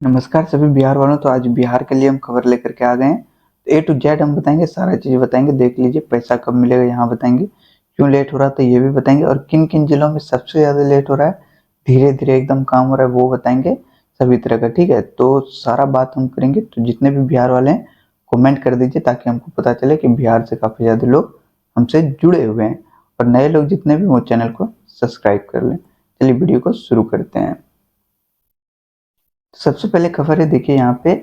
नमस्कार सभी बिहार वालों। तो आज बिहार के लिए हम खबर लेकर के आ गए हैं। तो ए टू जेड हम बताएंगे, सारा चीज़ बताएंगे। देख लीजिए, पैसा कब मिलेगा यहाँ बताएंगे, क्यों लेट हो रहा था ये भी बताएंगे, और किन किन जिलों में सबसे ज़्यादा लेट हो रहा है, धीरे धीरे एकदम काम हो रहा है वो बताएंगे, सभी तरह का। ठीक है, तो सारा बात हम करेंगे। तो जितने भी बिहार वाले हैं कमेंट कर दीजिए, ताकि हमको पता चले कि बिहार से काफ़ी ज़्यादा लोग हमसे जुड़े हुए हैं, और नए लोग जितने भी वो चैनल को सब्सक्राइब कर लें। चलिए वीडियो को शुरू करते हैं। सबसे पहले खबर है, देखिए यहाँ पे,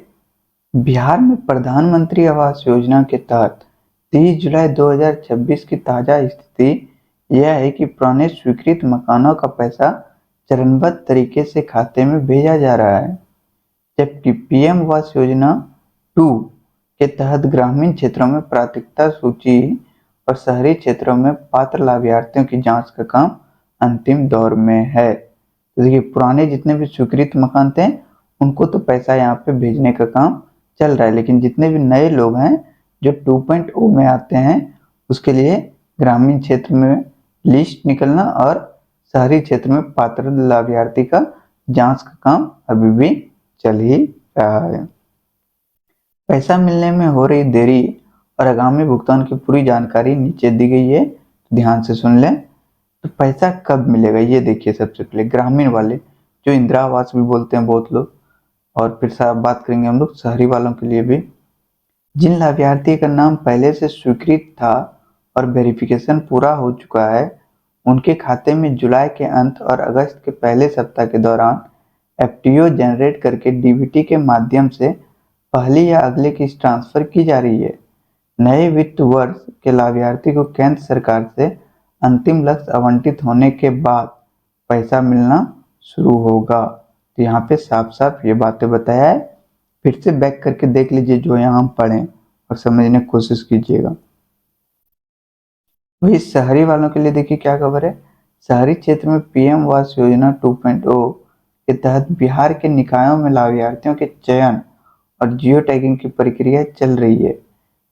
बिहार में प्रधानमंत्री आवास योजना के तहत 30 जुलाई 2026 की ताजा स्थिति यह है कि पुराने स्वीकृत मकानों का पैसा चरणबद्ध तरीके से खाते में भेजा जा रहा है, जबकि पीएम आवास योजना 2 के तहत ग्रामीण क्षेत्रों में प्राथमिकता सूची और शहरी क्षेत्रों में पात्र लाभार्थियों की जांच का काम अंतिम दौर में है। तो देखिए, पुराने जितने भी स्वीकृत मकान थे उनको तो पैसा यहाँ पे भेजने का काम चल रहा है, लेकिन जितने भी नए लोग हैं जो 2.0 में आते हैं, उसके लिए ग्रामीण क्षेत्र में लिस्ट निकलना और शहरी क्षेत्र में पात्र लाभार्थी का जांच का काम अभी भी चल ही रहा है। पैसा मिलने में हो रही देरी और आगामी भुगतान की पूरी जानकारी नीचे दी गई है, तो ध्यान से सुन लें। तो पैसा कब मिलेगा ये देखिए। सबसे पहले ग्रामीण वाले, जो इंदिरा आवास भी बोलते हैं बहुत लोग, और फिर साहब बात करेंगे हम लोग शहरी वालों के लिए भी। जिन लाभार्थी का नाम पहले से स्वीकृत था और वेरिफिकेशन पूरा हो चुका है, उनके खाते में जुलाई के अंत और अगस्त के पहले सप्ताह के दौरान एफटीओ जनरेट करके डीबीटी के माध्यम से पहली या अगले किस्त ट्रांसफर की जा रही है। नए वित्त वर्ष के लाभार्थी को केंद्र सरकार से अंतिम लक्ष्य आवंटित होने के बाद पैसा मिलना शुरू होगा। तो यहाँ पे साफ साफ ये बातें बताया है। फिर से बैक करके देख लीजिए जो यहाँ हम पढ़ें, और समझने की कोशिश कीजिएगा। वही शहरी वालों के लिए देखिए क्या खबर है। शहरी क्षेत्र में पीएम आवास योजना 2.0 के तहत बिहार के निकायों में लाभार्थियों के चयन और जियो टैगिंग की प्रक्रिया चल रही है।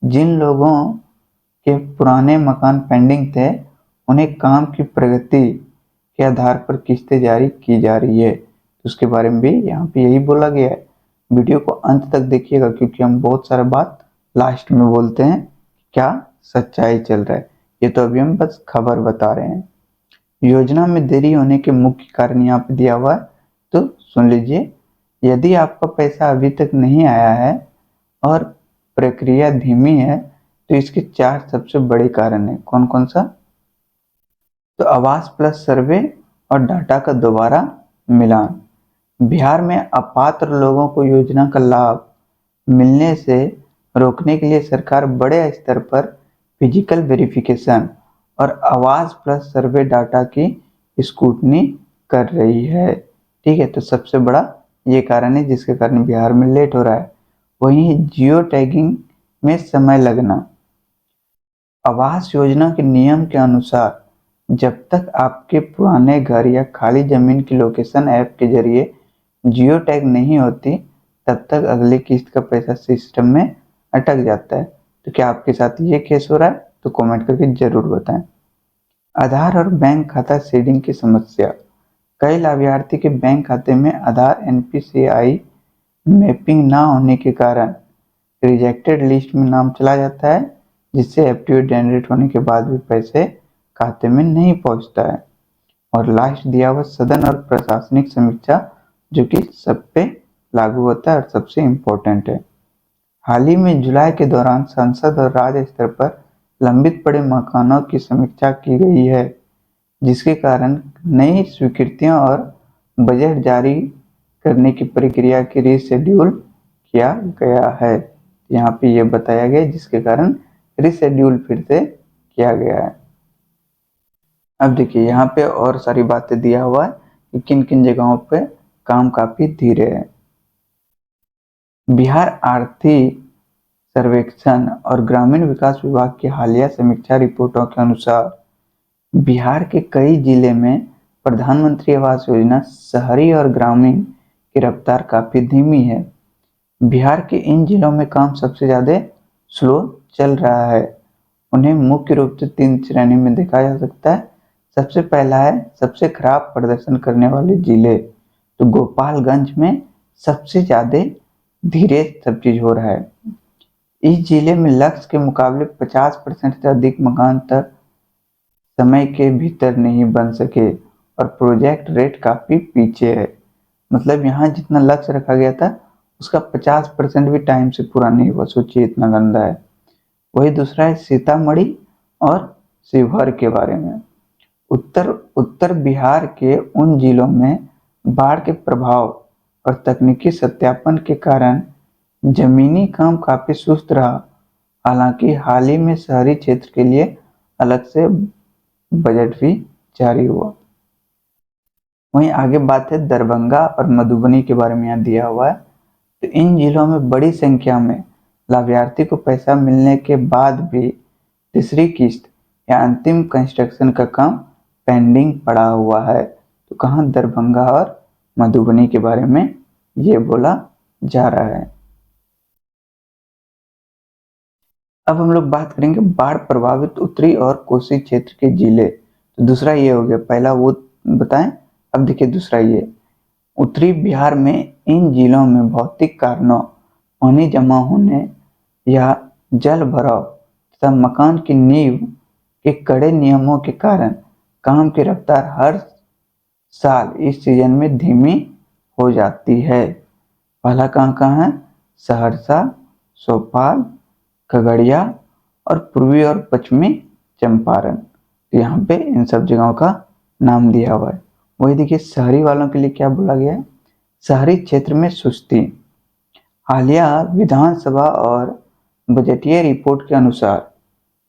जिन लोगों के पुराने मकान पेंडिंग थे, उन्हें काम की प्रगति के आधार पर किस्तें जारी की जा रही है। तो उसके बारे में भी यहाँ पे यही बोला गया है। वीडियो को अंत तक देखिएगा, क्योंकि हम बहुत सारा बात लास्ट में बोलते हैं क्या सच्चाई चल रहा है। ये तो अभी हम बस खबर बता रहे हैं। योजना में देरी होने के मुख्य कारण यहाँ पे दिया हुआ है, तो सुन लीजिए। यदि आपका पैसा अभी तक नहीं आया है और प्रक्रिया धीमी है, तो इसके 4 सबसे बड़े कारण है। कौन कौन सा? तो आवास प्लस सर्वे और डाटा का दोबारा मिलान। बिहार में अपात्र लोगों को योजना का लाभ मिलने से रोकने के लिए सरकार बड़े स्तर पर फिजिकल वेरिफिकेशन और आवास प्लस सर्वे डाटा की स्क्रूटनी कर रही है। ठीक है, तो सबसे बड़ा ये कारण है जिसके कारण बिहार में लेट हो रहा है। वहीं जियो टैगिंग में समय लगना। आवास योजना के नियम के अनुसार जब तक आपके पुराने घर या खाली जमीन की लोकेशन ऐप के जरिए जियो टैग नहीं होती, तब तक अगली किस्त का पैसा सिस्टम में अटक जाता है। तो क्या आपके साथ ये केस हो रहा है? तो कमेंट करके जरूर बताएं। आधार और बैंक खाता सीडिंग की समस्या। कई लाभार्थी के बैंक खाते में आधार एनपीसीआई मैपिंग ना होने के कारण रिजेक्टेड लिस्ट में नाम चला जाता है, जिससे एफटीओ जनरेट होने के बाद भी पैसे खाते में नहीं पहुंचता है। और लास्ट दिया हुआ सदन और प्रशासनिक समीक्षा, जो कि सब पे लागू होता है और सबसे इम्पोर्टेंट है। हाल ही में जुलाई के दौरान संसद और राज्य स्तर पर लंबित पड़े मकानों की समीक्षा की गई है, जिसके कारण नई स्वीकृतियां और बजट जारी करने की प्रक्रिया की रीशेड्यूल किया गया है। यहाँ पे ये बताया गया जिसके कारण रीशेड्यूल फिर से किया गया है। अब देखिए यहाँ पे और सारी बातें दिया हुआ है कि किन किन जगहों पे काम काफी धीरे है। बिहार आर्थिक सर्वेक्षण और ग्रामीण विकास विभाग की हालिया समीक्षा रिपोर्टों के अनुसार बिहार के कई जिले में प्रधानमंत्री आवास योजना शहरी और ग्रामीण की रफ्तार काफी धीमी है। बिहार के इन जिलों में काम सबसे ज्यादा स्लो चल रहा है। उन्हें मुख्य रूप से 3 श्रेणी में देखा जा सकता है। सबसे पहला है सबसे खराब प्रदर्शन करने वाले जिले। तो गोपालगंज में सबसे ज़्यादा धीरे सब चीज़ हो रहा है। इस जिले में लक्ष्य के मुकाबले 50% से अधिक मकान तक समय के भीतर नहीं बन सके और प्रोजेक्ट रेट काफ़ी पीछे है। मतलब यहाँ जितना लक्ष्य रखा गया था उसका 50% भी टाइम से पूरा नहीं हुआ, सोचिए इतना गंदा है। वही दूसरा है सीतामढ़ी और शिवहर के बारे में। उत्तर उत्तर बिहार के उन जिलों में बाढ़ के प्रभाव और तकनीकी सत्यापन के कारण जमीनी काम काफी सुस्त रहा। हालांकि हाल ही में शहरी क्षेत्र के लिए अलग से बजट भी जारी हुआ। वहीं आगे बात है दरभंगा और मधुबनी के बारे में यहाँ दिया हुआ है। तो इन जिलों में बड़ी संख्या में लाभार्थी को पैसा मिलने के बाद भी तीसरी किस्त या अंतिम कंस्ट्रक्शन का काम पेंडिंग पड़ा हुआ है। तो कहाँ दरभंगा और मधुबनी के बारे में ये बोला जा रहा है। अब हम लोग बात करेंगे बाढ़ प्रभावित उत्तरी और कोसी क्षेत्र के जिले। तो दूसरा ये हो गया, पहला वो बताएं, अब देखिए दूसरा ये। उत्तरी बिहार में इन जिलों में भौतिक कारणों, पानी जमा होने या जल भराव तथा मकान की नींव के कड़े नियमों के कारण काम की रफ्तार हर साल इस सीजन में धीमी हो जाती है। पहला कहाँ है? सहरसा, भोपाल, खगड़िया और पूर्वी और पश्चिमी चंपारण। यहाँ पे इन सब जगहों का नाम दिया हुआ है। वही देखिए शहरी वालों के लिए क्या बोला गया है। शहरी क्षेत्र में सुस्ती। हालिया विधानसभा और बजटीय रिपोर्ट के अनुसार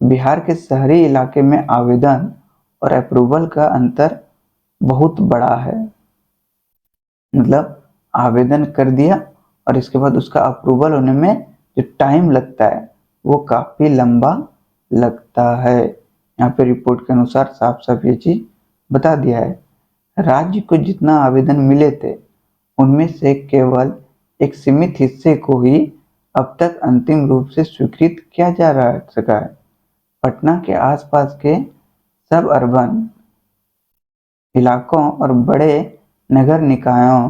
बिहार के शहरी इलाके में आवेदन और अप्रूवल का अंतर बहुत बड़ा है। मतलब आवेदन कर दिया और इसके बाद उसका अप्रूवल होने में जो टाइम लगता है वो काफ़ी लंबा लगता है। यहाँ पे रिपोर्ट के अनुसार साफ साफ ये चीज़ बता दिया है। राज्य को जितना आवेदन मिले थे उनमें से केवल एक सीमित हिस्से को ही अब तक अंतिम रूप से स्वीकृत किया जा रहा सका है। पटना के आसपास के सब अर्बन इलाकों और बड़े नगर निकायों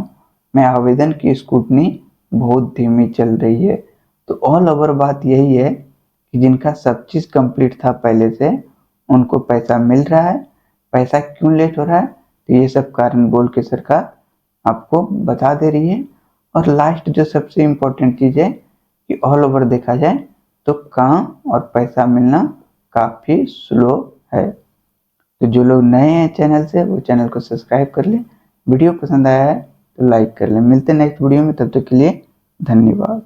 में आवेदन की स्क्रूटनी बहुत धीमी चल रही है। तो ऑल ओवर बात यही है कि जिनका सब चीज़ कंप्लीट था पहले से उनको पैसा मिल रहा है। पैसा क्यों लेट हो रहा है? तो ये सब कारण बोल के सरकार आपको बता दे रही है। और लास्ट जो सबसे इम्पोर्टेंट चीज़ है कि ऑल ओवर देखा जाए तो काम और पैसा मिलना काफ़ी स्लो है। तो जो लोग नए हैं चैनल से वो चैनल को सब्सक्राइब कर लें। वीडियो पसंद आया है तो लाइक कर लें। मिलते हैं नेक्स्ट वीडियो में, तब तक के लिए धन्यवाद।